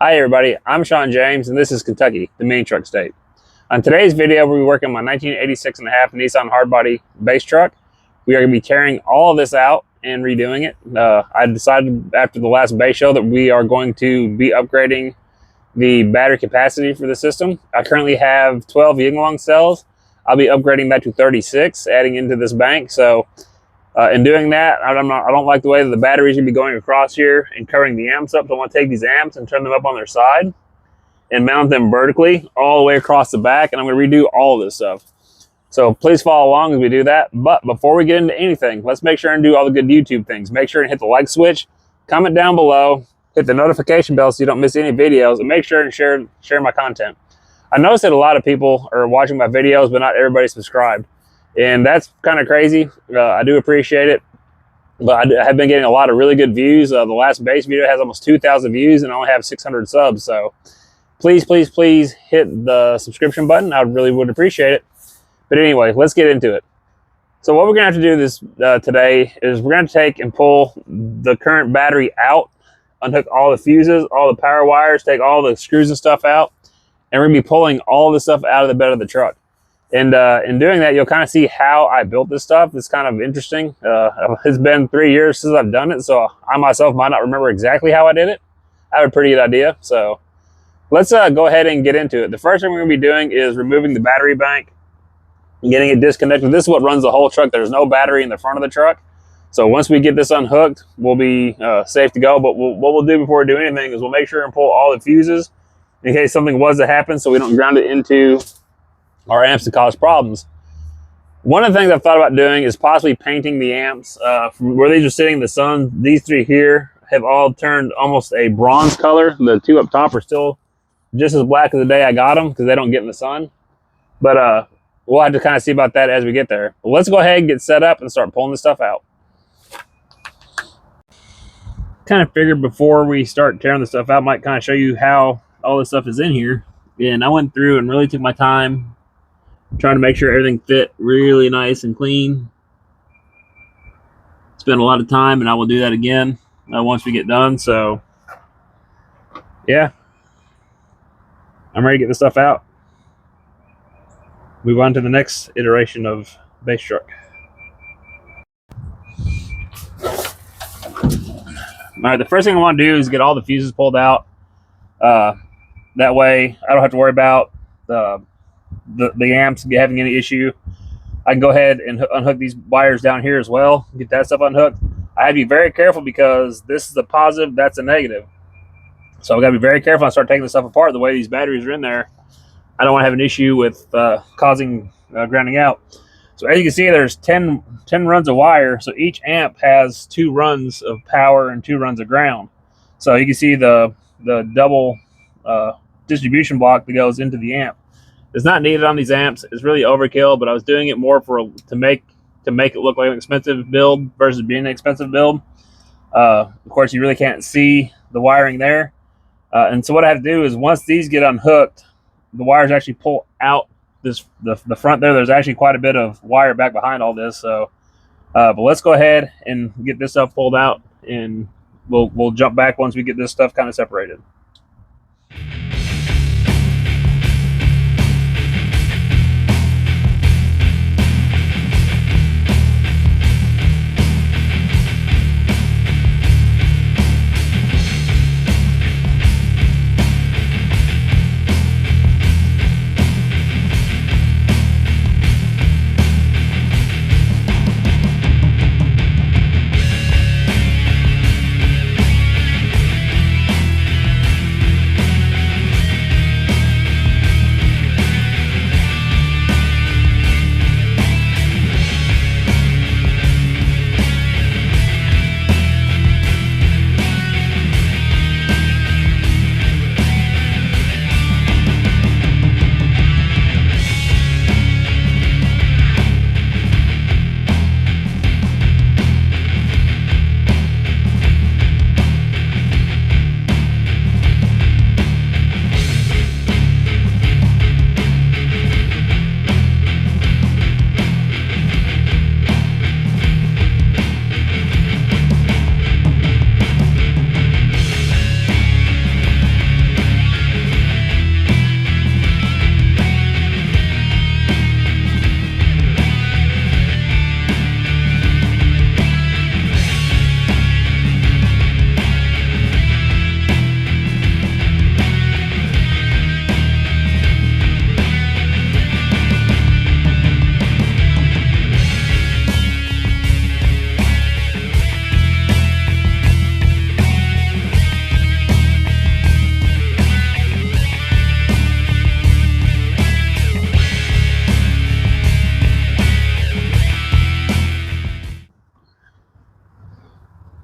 Hi everybody, I'm Sean James and this is Kentucky, the main truck state. On today's video, we'll be working on my 1986 and a half Nissan hardbody base truck. We are going to be tearing all of this out and redoing it. I decided after the last base show that we are going to be upgrading the battery capacity for the system. I currently have 12 Yinglong cells. I'll be upgrading that to 36, adding into this bank. So in doing that, I don't like the way that the batteries going to be going across here and covering the amps up. So I want to take these amps and turn them up on their side and mount them vertically all the way across the back. And I'm going to redo all of this stuff. So please follow along as we do that. But before we get into anything, let's make sure and do all the good YouTube things. Make sure and hit the like switch, comment down below, hit the notification bell so you don't miss any videos, and make sure and share my content. I noticed that a lot of people are watching my videos, but not everybody subscribed. And that's kind of crazy. I do appreciate it. But I have been getting a lot of really good views. The last base video has almost 2,000 views and I only have 600 subs. So please, please, please hit the subscription button. I really would appreciate it. But anyway, let's get into it. So what we're going to have to do this today is we're going to take and pull the current battery out, unhook all the fuses, all the power wires, take all the screws and stuff out. And we're going to be pulling all the stuff out of the bed of the truck. And in doing that, you'll kind of see how I built this stuff. It's kind of interesting. It's been 3 years since I've done it, so I myself might not remember exactly how I did it. I have a pretty good idea. So let's go ahead and get into it. The first thing we're going to be doing is removing the battery bank and getting it disconnected. This is what runs the whole truck. There's no battery in the front of the truck. So once we get this unhooked, we'll be safe to go. But what we'll do before we do anything is we'll make sure and pull all the fuses in case something was to happen so we don't ground it into our amps to cause problems. One of the things I've thought about doing is possibly painting the amps. From where these are sitting in the sun, these three here have all turned almost a bronze color. The two up top are still just as black as the day I got them because they don't get in the sun. But we'll have to kind of see about that as we get there. But let's go ahead and get set up and start pulling this stuff out. Kind of figured before we start tearing the stuff out, I might kind of show you how all this stuff is in here. And I went through and really took my time trying to make sure everything fit really nice and clean. Spent a lot of time, and I will do that again once we get done. So yeah, I'm ready to get this stuff out. Move on to the next iteration of base truck. All right, the first thing I want to do is get all the fuses pulled out. That way I don't have to worry about the amps having any issue. I can go ahead and unhook these wires down here as well, get that stuff unhooked. I have to be very careful because this is a positive, that's a negative. So I've got to be very careful and start taking this stuff apart. The way these batteries are in there, I don't want to have an issue with causing grounding out. So as you can see, there's 10 runs of wire. So each amp has 2 runs of power and 2 runs of ground. So you can see the double distribution block that goes into the amp. It's not needed on these amps. It's really overkill, but I was doing it more to make it look like an expensive build versus being an expensive build. Of course, you really can't see the wiring there. And so what I have to do is once these get unhooked, the wires actually pull out the front there. There's actually quite a bit of wire back behind all this. So, but let's go ahead and get this stuff pulled out, and we'll jump back once we get this stuff kind of separated.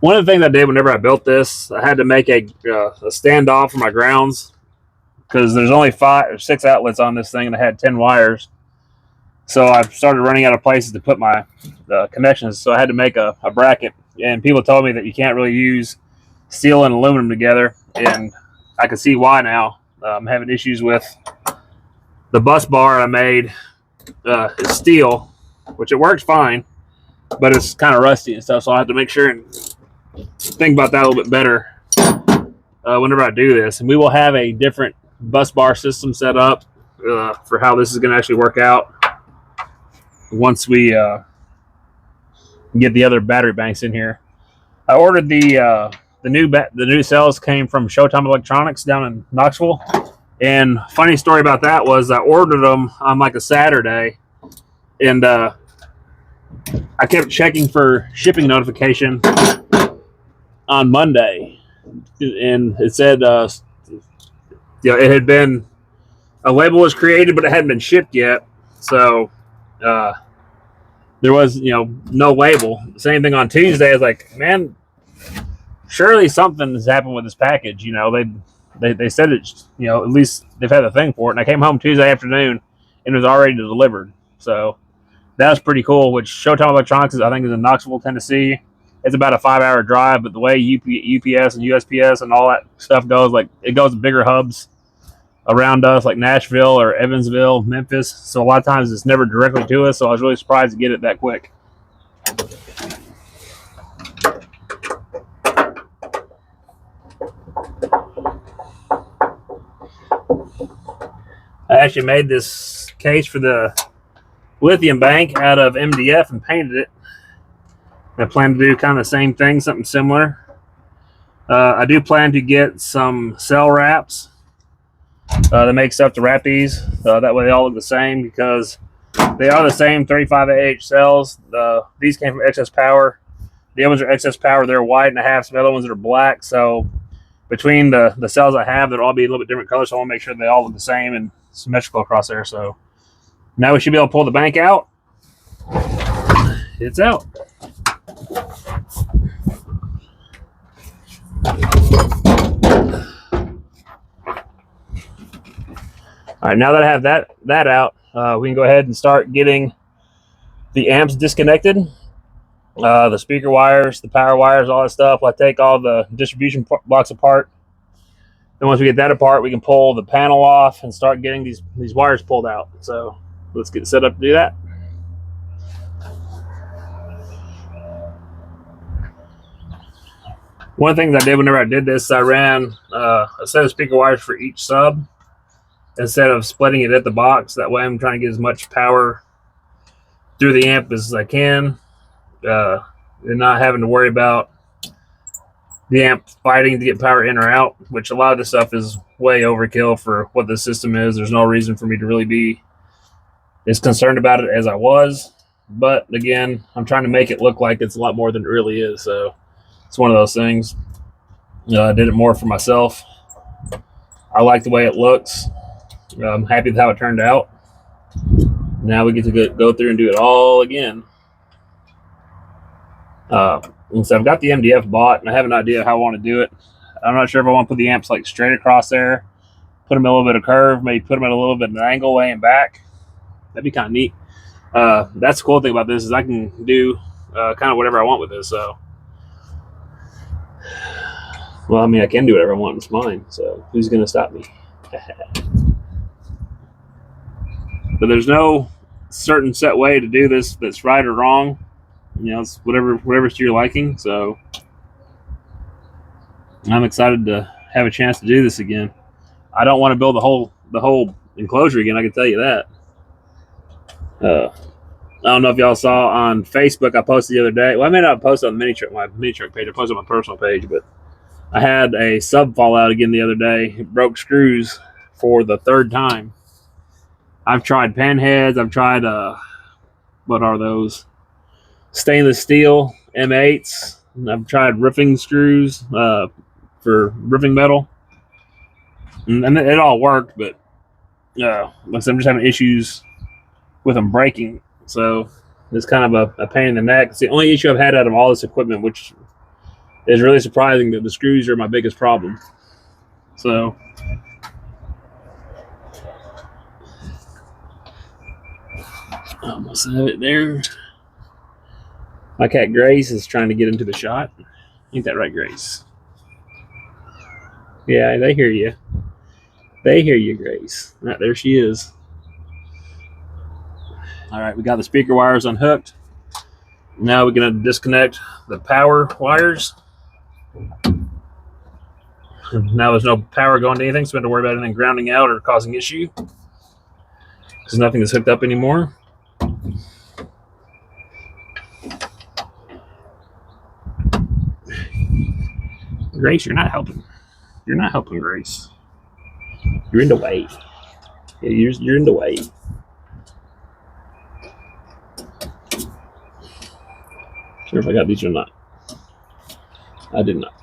One of the things I did whenever I built this, I had to make a standoff for my grounds because there's only 5 or 6 outlets on this thing, and I had 10 wires. So I started running out of places to put my connections. So I had to make a bracket, and people told me that you can't really use steel and aluminum together, and I can see why now. I'm having issues with the bus bar I made is steel, which it works fine, but it's kind of rusty and stuff. So I have to make sure and think about that a little bit better whenever I do this. And we will have a different bus bar system set up for how this is going to actually work out once we get the other battery banks in here. I ordered the new cells came from Showtime Electronics down in Knoxville. And funny story about that was I ordered them on like a Saturday, and I kept checking for shipping notification on Monday, and it said it had been, a label was created, but it hadn't been shipped yet. So there was no label. Same thing on Tuesday. I was like, man, surely something has happened with this package. They said it, at least they've had a thing for it. And I came home Tuesday afternoon and it was already delivered. So that was pretty cool, which Showtime Electronics I think is in Knoxville, Tennessee. It's about a 5-hour drive, but the way UPS and USPS and all that stuff goes, like it goes to bigger hubs around us, like Nashville or Evansville, Memphis. So a lot of times it's never directly to us. So I was really surprised to get it that quick. I actually made this case for the lithium bank out of MDF and painted it. I plan to do kind of the same thing, something similar. I do plan to get some cell wraps to make stuff to wrap these. That way they all look the same, because they are the same 35AH cells. These came from Excess Power. The other ones are Excess Power. They're white, and I have some other ones that are black. So between the cells I have, they'll all be a little bit different colors. So I want to make sure they all look the same and symmetrical across there. So now we should be able to pull the bank out. It's out. All right, now that I have that out, we can go ahead and start getting the amps disconnected, the speaker wires, the power wires, all that stuff. I take all the distribution blocks apart. Then once we get that apart, we can pull the panel off and start getting these wires pulled out. So let's get set up to do that. One of the things I did whenever I did this, I ran a set of speaker wires for each sub instead of splitting it at the box. That way I'm trying to get as much power through the amp as I can, and not having to worry about the amp fighting to get power in or out, which a lot of this stuff is way overkill for what the system is. There's no reason for me to really be as concerned about it as I was. But again, I'm trying to make it look like it's a lot more than it really is. So it's one of those things. I did it more for myself. I like the way it looks. I'm happy with how it turned out. Now we get to go through and do it all again. And so I've got the MDF bought, and I have an idea of how I want to do it. I'm not sure if I want to put the amps like straight across there, put them at a little bit of curve, maybe put them at a little bit of an angle laying back. That'd be kind of neat. That's the cool thing about this is I can do kind of whatever I want with this. So, well, I mean, I can do whatever I want. It's mine. So who's going to stop me? But there's no certain set way to do this that's right or wrong. It's whatever's to your liking. So I'm excited to have a chance to do this again. I don't want to build the whole enclosure again. I can tell you that. I don't know if y'all saw on Facebook. I posted the other day. Well, I may not post on my mini truck page. I posted on my personal page, but I had a sub fall out again the other day. It broke screws for the 3rd time. I've tried pan heads. I've tried what are those? Stainless steel M8s. I've tried roofing screws for roofing metal, and it all worked. But like I said, I'm just having issues with them breaking. So it's kind of a pain in the neck. It's the only issue I've had out of all this equipment, which It's really surprising that the screws are my biggest problem. So almost have it there. My cat Grace is trying to get into the shot. Ain't that right, Grace? Yeah, they hear you. They hear you, Grace. Right, there she is. All right, we got the speaker wires unhooked. Now we're going to disconnect the power wires. Now there's no power going to anything, so we don't have to worry about anything grounding out or causing issue because nothing is hooked up anymore. Grace, you're not helping. You're not helping, Grace. You're in the way. Yeah, you're in the way. Sure if I got these or not. I did not.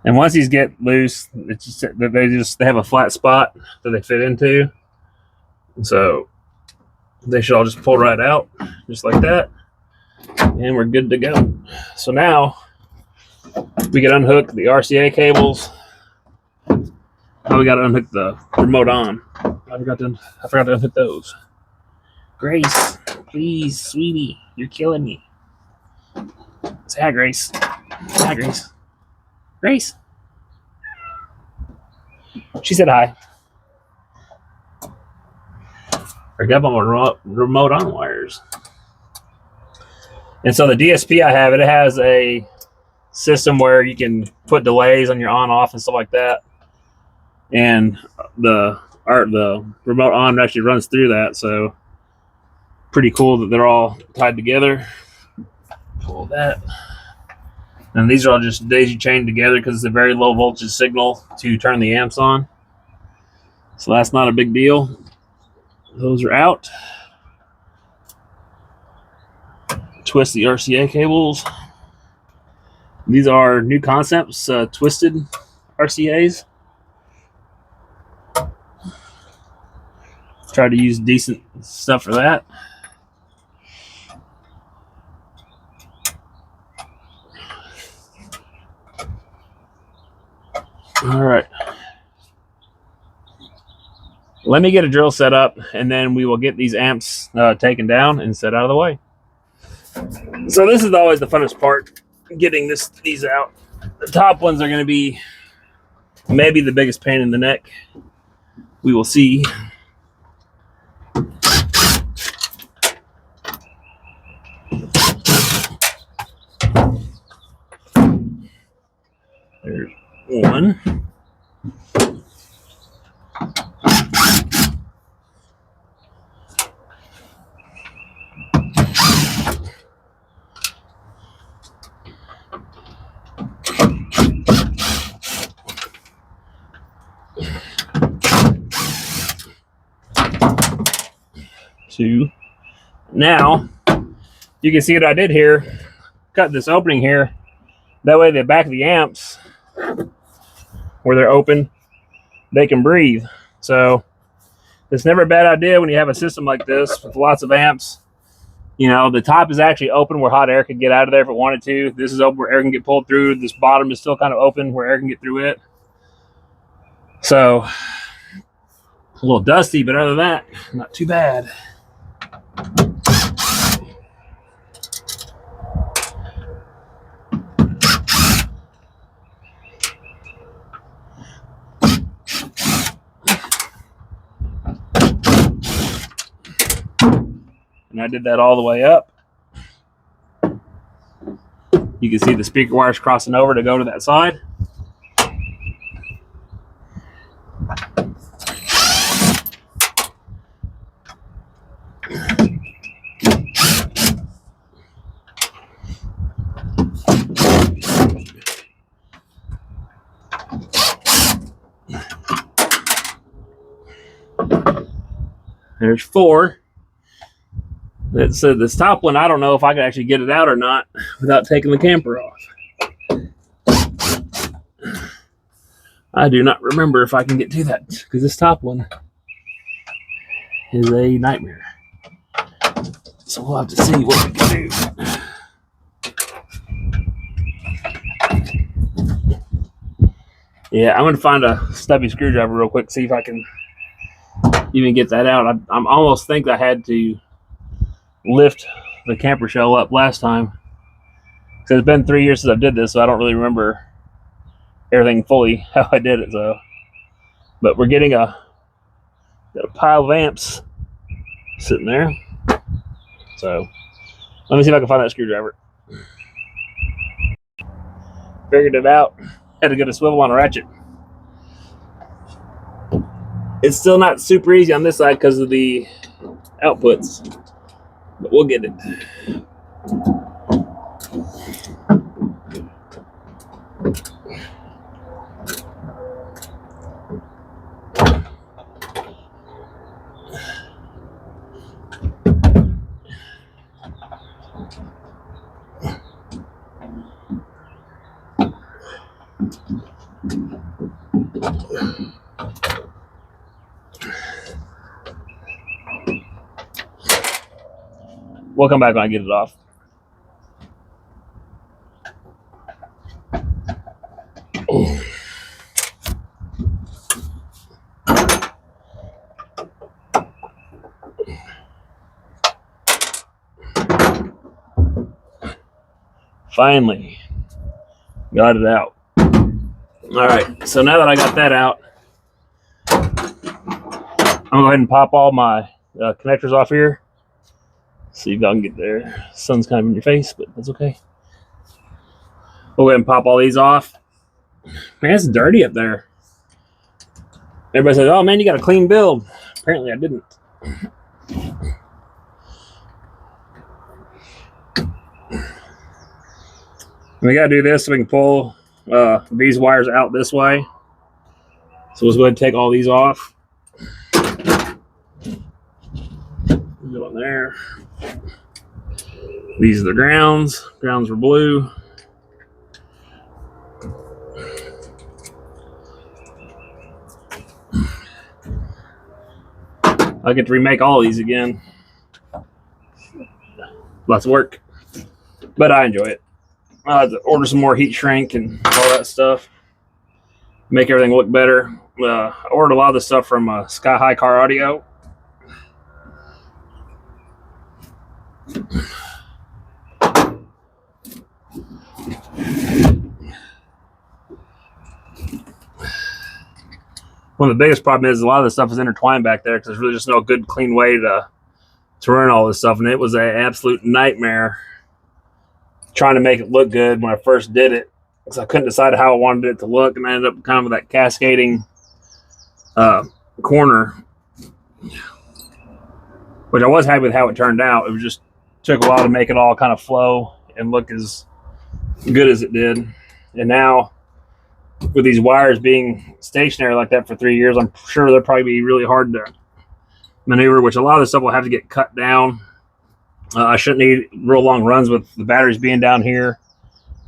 And once these get loose, it's just they have a flat spot that they fit into. So they should all just pull right out, just like that. And we're good to go. So now we can unhook the RCA cables. Now we got to unhook the remote on. I forgot to unhook those. Grace, please, sweetie, you're killing me. Say hi, Grace. Say hi, Grace. Grace. She said hi. I got my remote on wires. And so the DSP I have, it has a system where you can put delays on your on-off and stuff like that. And the remote on actually runs through that. So pretty cool that they're all tied together. Pull that. And these are all just daisy chained together because it's a very low voltage signal to turn the amps on. So that's not a big deal. Those are out. Twist the RCA cables. These are New Concepts twisted RCAs. Try to use decent stuff for that. All right. Let me get a drill set up, and then we will get these amps taken down and set out of the way. So this is always the funnest part, getting these out. The top ones are going to be maybe the biggest pain in the neck. We will see. There's one. Two. Now, you can see what I did here. Cut this opening here. That way the back of the amps, where they're open, they can breathe. So it's never a bad idea when you have a system like this with lots of amps. You know, the top is actually open where hot air could get out of there if it wanted to. This is open where air can get pulled through. This bottom is still kind of open where air can get through it. So a little dusty, but other than that, not too bad. And I did that all the way up. You can see the speaker wires crossing over to go to that side. There's four. It said this top one, I don't know if I can actually get it out or not without taking the camper off. I do not remember if I can get to that, because this top one is a nightmare. So we'll have to see what we can do. Yeah, I'm going to find a stubby screwdriver real quick, see if I can even get that out. I almost think I had to lift the camper shell up last time, because it's been 3 years since I did this, so I don't really remember everything fully how I did it. So, but we're getting got a pile of amps sitting there. So let me see if I can find that screwdriver. Figured it out. Had to get a swivel on a ratchet. It's still not super easy on this side because of the outputs, but we'll get it. We'll come back when I get it off. Finally got it out. All right, so now that I got that out, I'm gonna go ahead and pop all my connectors off here. See if I can get there. Sun's kind of in your face, but that's okay. We'll go ahead and pop all these off. Man, it's dirty up there. Everybody says, oh man, you got a clean build. Apparently I didn't. We gotta do this so we can pull these wires out this way. So let's go ahead and take all these off. Go on there. These are the grounds. Grounds were blue. I get to remake all these again. Lots of work, but I enjoy it. I have to order some more heat shrink and all that stuff. Make everything look better. I ordered a lot of the stuff from Sky High Car Audio. One of the biggest problems is a lot of the stuff is intertwined back there because there's really just no good, clean way to run all this stuff, and it was an absolute nightmare trying to make it look good when I first did it, because I couldn't decide how I wanted it to look, and I ended up kind of with that cascading corner, which I was happy with how it turned out. It was just took a while to make it all kind of flow and look as good as it did. And now with these wires being stationary like that for 3 years, I'm sure they'll probably be really hard to maneuver, which a lot of the stuff will have to get cut down. I shouldn't need real long runs with the batteries being down here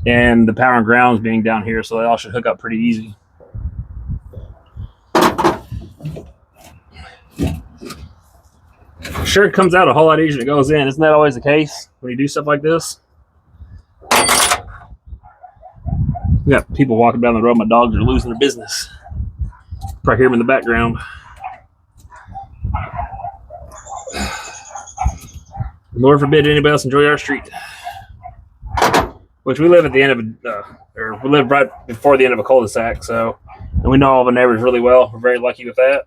and the power and grounds being down here, so they all should hook up pretty easy. Sure, it comes out a whole lot easier than it goes in. Isn't that always the case when you do stuff like this? We got people walking down the road. My dogs are losing their business. Probably hear them in the background. Lord forbid anybody else enjoy our street. Which we live at the end of or we live right before the end of a cul-de-sac, so, and we know all the neighbors really well. We're very lucky with that.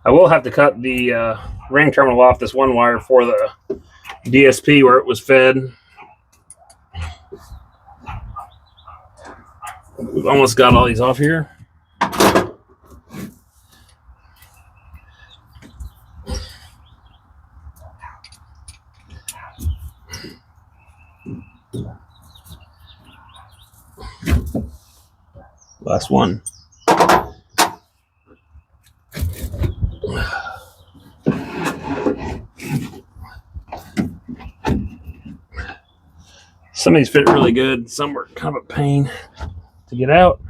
I will have to cut the ring terminal off this one wire for the DSP where it was fed. We've almost got all these off here. Last one. Some of these fit really good. Some were kind of a pain to get out.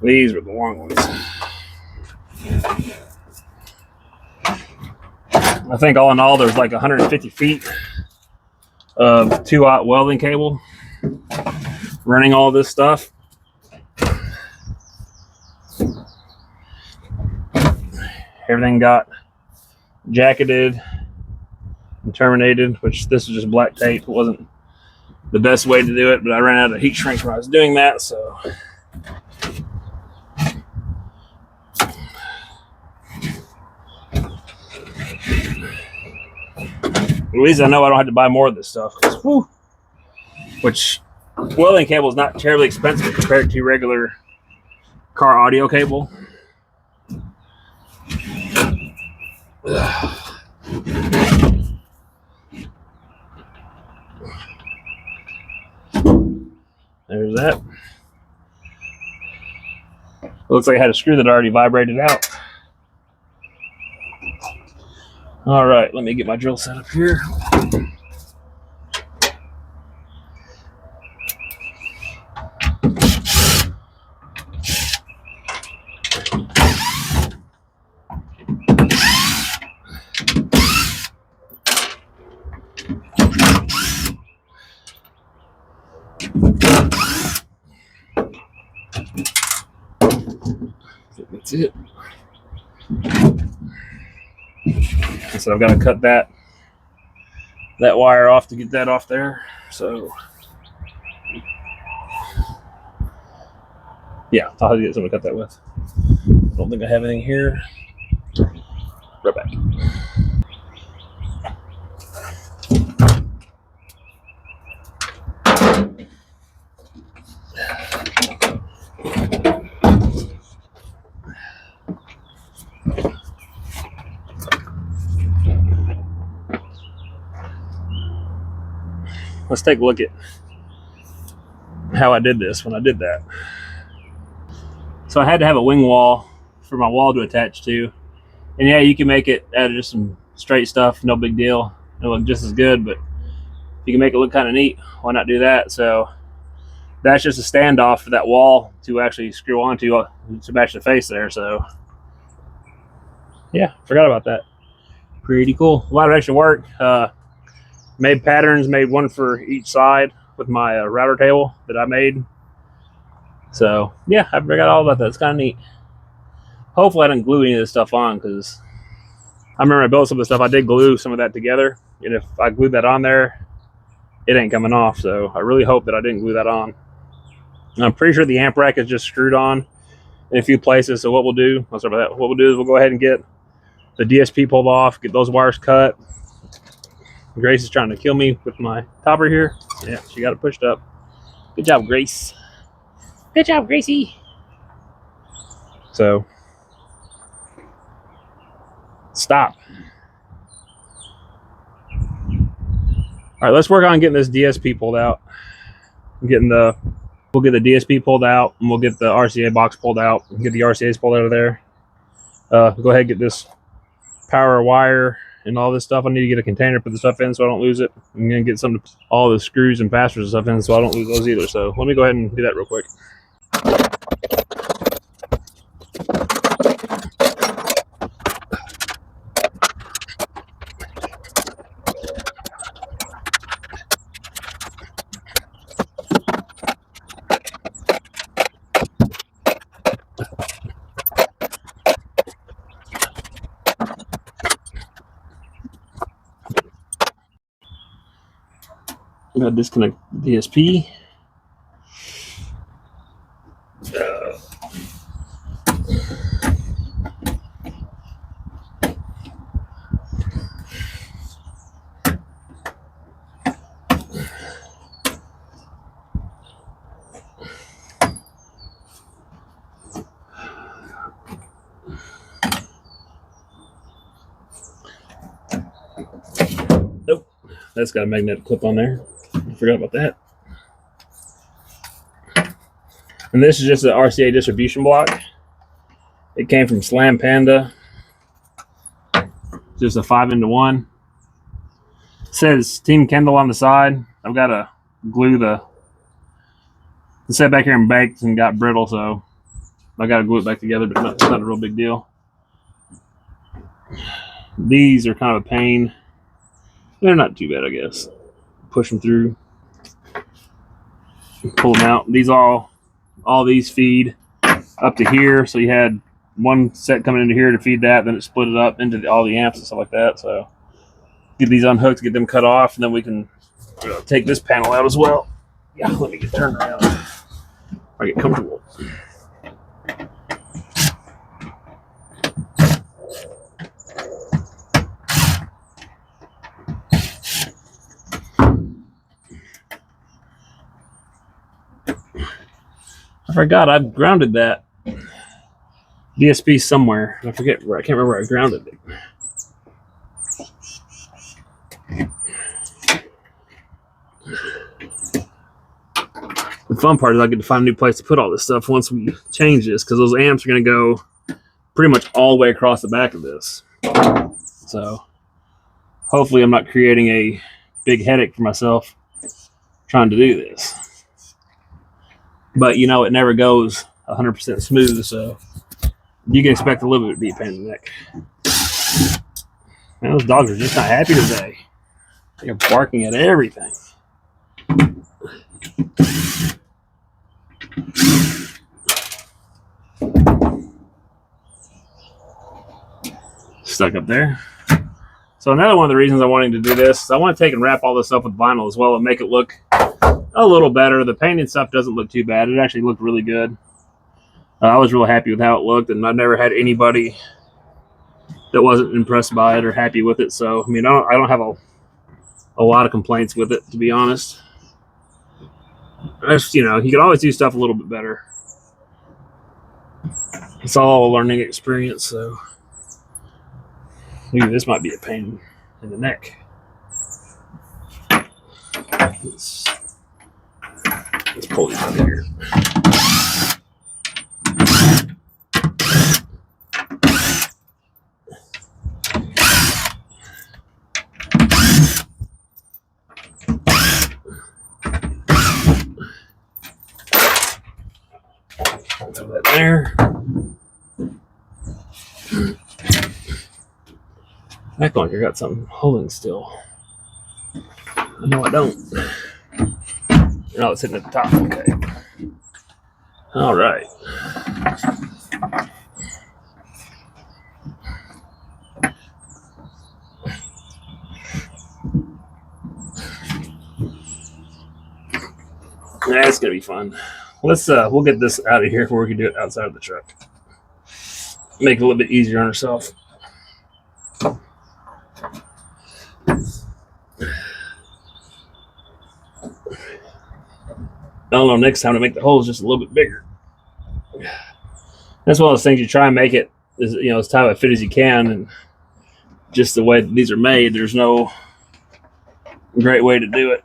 These were the long ones. I think all in all, there's like 150 feet of 2-aught welding cable running all this stuff. Everything got jacketed and terminated, which this was just black tape. It wasn't the best way to do it, but I ran out of heat shrink when I was doing that, so. At least I know I don't have to buy more of this stuff. Whew. Which, welding cable is not terribly expensive compared to regular car audio cable. There's that. Looks like I had a screw that already vibrated out. All right, let me get my drill set up here. That's it. So I've got to cut that wire off to get that off there. So yeah, I'll have to get someone to cut that with. I don't think I have anything here. Right back. Let's take a look at how I did this when I did that. So I had to have a wing wall for my wall to attach to. And yeah, you can make it out of just some straight stuff, no big deal. It'll look just as good, but if you can make it look kind of neat, why not do that? So that's just a standoff for that wall to actually screw onto to match the face there. So yeah, forgot about that. Pretty cool. A lot of extra work. Made patterns, made one for each side with my router table that I made. So yeah, I forgot all about that. It's kind of neat. Hopefully I didn't glue any of this stuff on, because I remember I built some of the stuff. I did glue some of that together, and if I glued that on there, it ain't coming off. So I really hope that I didn't glue that on. And I'm pretty sure the amp rack is just screwed on in a few places. So what we'll do, let's start with that. What we'll do is we'll go ahead and get the DSP pulled off, get those wires cut. Grace is trying to kill me with my topper here. Yeah, she got it pushed up. Good job, Grace. Good job, Gracie. So, stop. All right, let's work on getting this DSP pulled out. We'll get the DSP pulled out, and we'll get the RCA box pulled out, and get the RCAs pulled out of there. Go ahead and get this power wire and all this stuff. I need to get a container to put the stuff in so I don't lose it. I'm gonna get all the screws and fasteners and stuff in so I don't lose those either. So let me go ahead and do that real quick. gotta disconnect the DSP. Nope, that's got a magnetic clip on there. I forgot about that. And this is just an RCA distribution block. It came from Slam Panda. Just a 5-into-1. It says Team Kendall on the side. I've got to glue the set back here and baked and got brittle, so I got to glue it back together, but it's not a real big deal. These are kind of a pain. They're not too bad, I guess. Push them through, pull them out. These all these feed up to here, so you had one set coming into here to feed that, then it split it up into all the amps and stuff like that. So get these unhooked, get them cut off, and then we can take this panel out as well. Yeah, let me get turned around. I get comfortable. I forgot I've grounded that DSP somewhere. I forget where. I can't remember where I grounded it. The fun part is I get to find a new place to put all this stuff once we change this, because those amps are going to go pretty much all the way across the back of this. So hopefully I'm not creating a big headache for myself trying to do this. But you know, it never goes 100% smooth, so you can expect a little bit to be a pain in the neck. Man, those dogs are just not happy today. They're barking at everything. Stuck up there. So another one of the reasons I wanted to do this is I want to take and wrap all this up with vinyl as well and make it look a little better. The painting stuff doesn't look too bad. It actually looked really good. I was real happy with how it looked, and I've never had anybody that wasn't impressed by it or happy with it. So I mean, I don't have a lot of complaints with it, to be honest. Just, you know, you can always do stuff a little bit better. It's all a learning experience. So maybe this might be a pain in the neck. Let's pull these out of here. Throw that there. Back on here, got something holding still. No, I don't. No, it's sitting at the top. Okay. All right. That's gonna be fun. Let's we'll get this out of here before we can do it outside of the truck. Make it a little bit easier on ourselves. I don't know, next time to make the holes just a little bit bigger. That's one of those things you try and make it as tight a fit as you can, and just the way these are made, there's no great way to do it.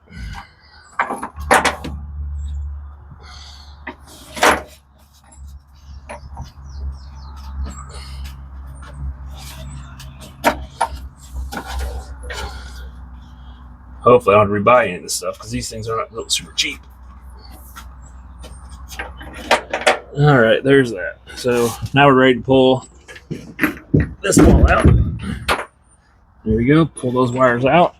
Hopefully I don't have to rebuy any of this stuff, because these things are not really super cheap. All right, there's that. So now we're ready to pull this wall out. There we go. Pull those wires out.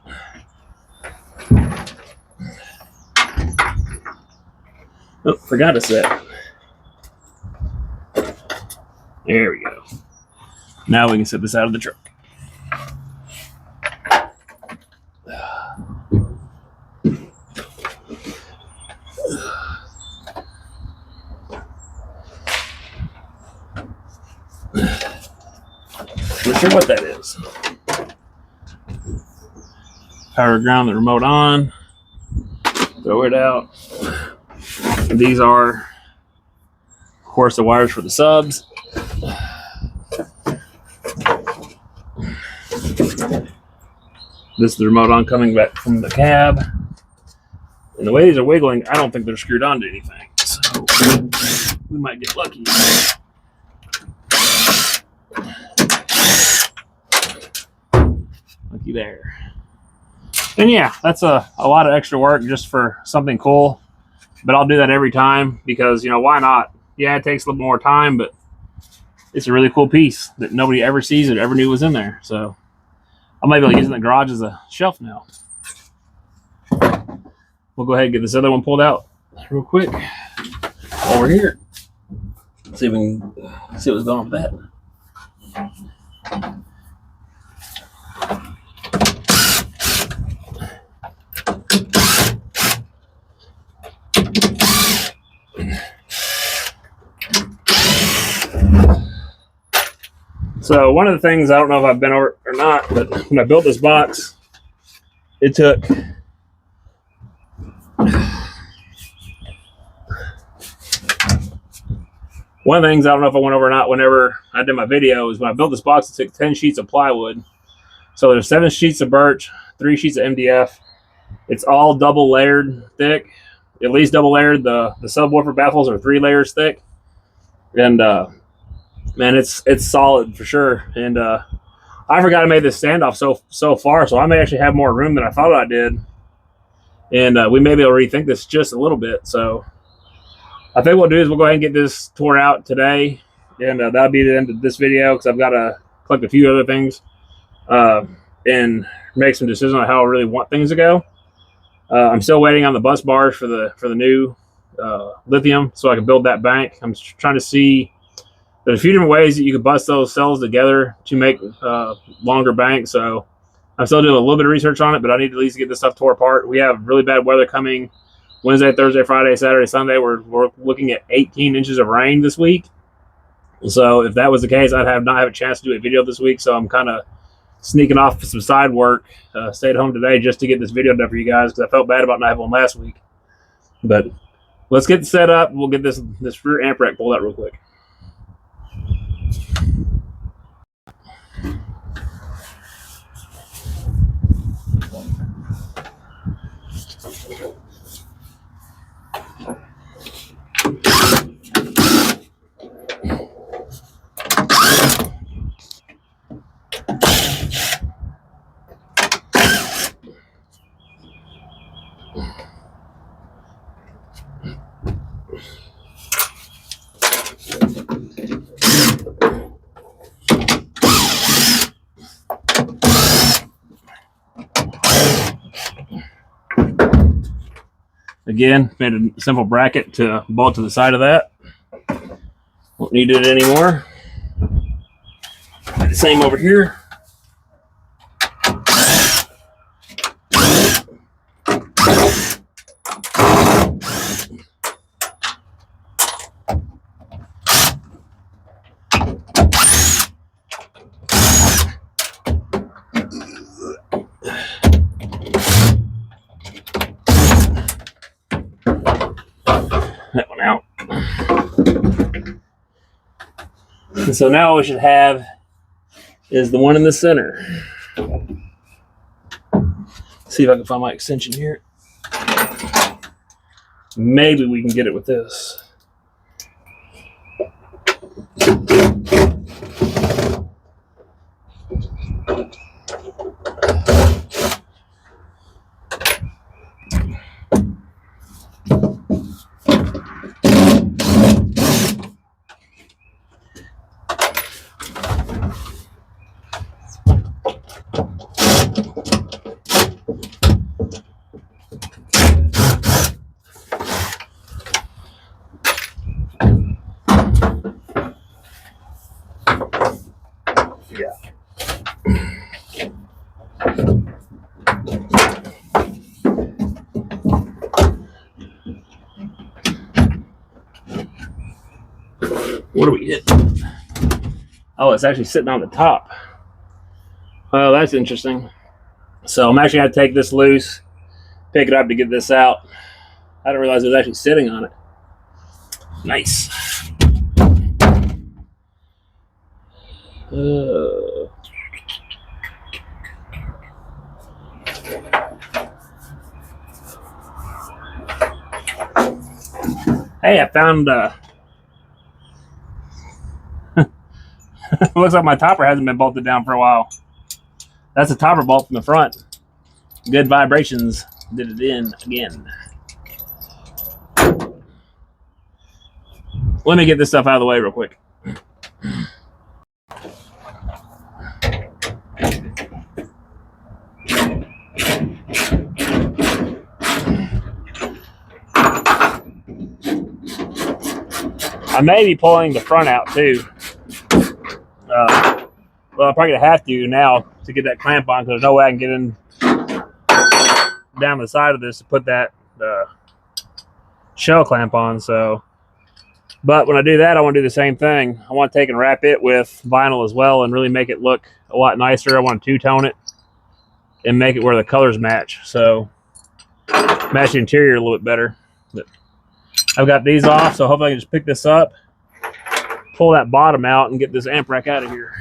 Oh, forgot a set. There we go. Now we can set this out of the truck. Not sure what that is. Power ground the remote on. Throw it out. And these are, of course, the wires for the subs. This is the remote on coming back from the cab. And the way these are wiggling, I don't think they're screwed onto anything. So we might get lucky. Looky there. And yeah, that's a lot of extra work just for something cool. But I'll do that every time because, you know, why not? Yeah, it takes a little more time, but it's a really cool piece that nobody ever sees or ever knew was in there. So I might be able to use it in the garage as a shelf now. We'll go ahead and get this other one pulled out real quick while we're here. See if we can see what's going on with that. So one of the things, I don't know if I've been over or not, but when I built this box, it took one of the things, I don't know if I went over or not, whenever I did my video, is when I built this box, it took 10 sheets of plywood. So there's 7 sheets of birch, 3 sheets of MDF. It's all double layered thick, at least double layered. The subwoofer baffles are 3 layers thick. And man, it's solid for sure. And I forgot I made this standoff so far, so I may actually have more room than I thought I did. And we may be able to rethink this just a little bit. So I think what we'll do is we'll go ahead and get this tore out today, and that'll be the end of this video because I've got to collect a few other things and make some decisions on how I really want things to go. I'm still waiting on the bus bars for the new lithium so I can build that bank. I'm trying to see, there's a few different ways that you can bust those cells together to make longer banks. So I'm still doing a little bit of research on it, but I need to at least get this stuff tore apart. We have really bad weather coming Wednesday, Thursday, Friday, Saturday, Sunday. We're looking at 18 inches of rain this week. So if that was the case, I'd not have a chance to do a video this week. So I'm kind of sneaking off some side work. Stayed home today just to get this video done for you guys because I felt bad about not having one last week. But let's get set up. We'll get this rear amp rack pulled out real quick. Again, made a simple bracket to bolt to the side of that. Won't need it anymore. The same over here. That one out. And so now what we should have is the one in the center. See if I can find my extension here. Maybe we can get it with this. What do we hit? Oh, it's actually sitting on the top. Well, that's interesting. So I'm actually going to take this loose, pick it up to get this out. I didn't realize it was actually sitting on it. Nice. Hey, I found it looks like my topper hasn't been bolted down for a while. That's a topper bolt from the front. Good vibrations. Did it in again. Let me get this stuff out of the way real quick. I may be pulling the front out too. Well, I'm probably gonna have to now to get that clamp on, because there's no way I can get in down the side of this to put that shell clamp on. So, but when I do that, I want to do the same thing. I want to take and wrap it with vinyl as well and really make it look a lot nicer. I want to two-tone it and make it where the colors match. So match the interior a little bit better. But I've got these off, so hopefully I can just pick this up, pull that bottom out, and get this amp rack out of here.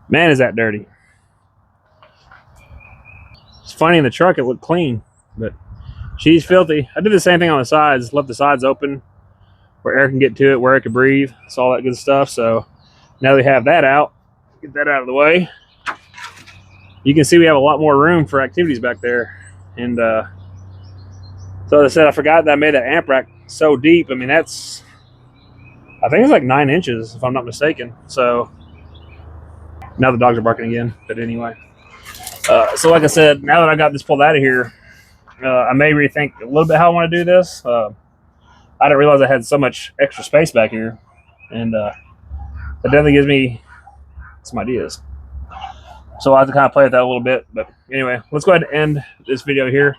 Man, is that dirty. It's funny, in the truck it looked clean, but she's filthy. I did the same thing on the sides, left the sides open where air can get to it, where it can breathe. It's all that good stuff. So now we have that out, get that out of the way. You can see we have a lot more room for activities back there. And so as I said, I forgot that I made that amp rack so deep. I mean, I think it's like 9 inches if I'm not mistaken. So now the dogs are barking again, but anyway. So like I said, now that I got this pulled out of here, I may rethink a little bit how I want to do this. I didn't realize I had so much extra space back here, and that definitely gives me some ideas. So I'll have to kind of play with that a little bit. But anyway, let's go ahead and end this video here.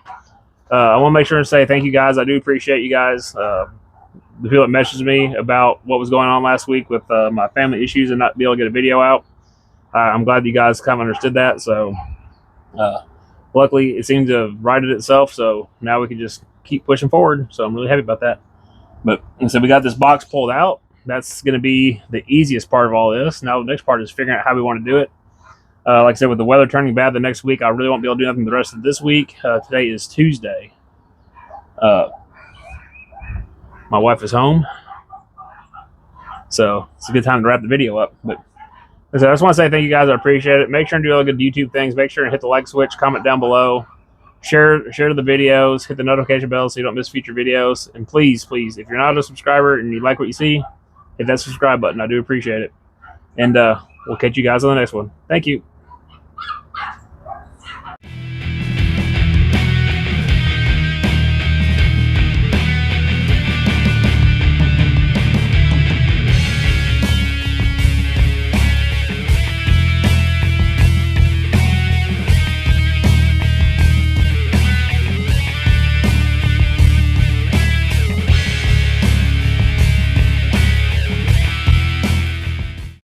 I want to make sure and say thank you guys. I do appreciate you guys. The people that messaged me about what was going on last week with my family issues and not be able to get a video out. I'm glad you guys kind of understood that. So luckily it seemed to have righted itself. So now we can just keep pushing forward. So I'm really happy about that. But so we got this box pulled out. That's going to be the easiest part of all this. Now the next part is figuring out how we want to do it. Like I said, with the weather turning bad the next week, I really won't be able to do nothing the rest of this week. Today is Tuesday. My wife is home. So it's a good time to wrap the video up. But I just want to say thank you guys. I appreciate it. Make sure and do all the good YouTube things. Make sure and hit the like switch, comment down below, share the videos, hit the notification bell so you don't miss future videos. And please, please, if you're not a subscriber and you like what you see, hit that subscribe button. I do appreciate it. And we'll catch you guys on the next one. Thank you.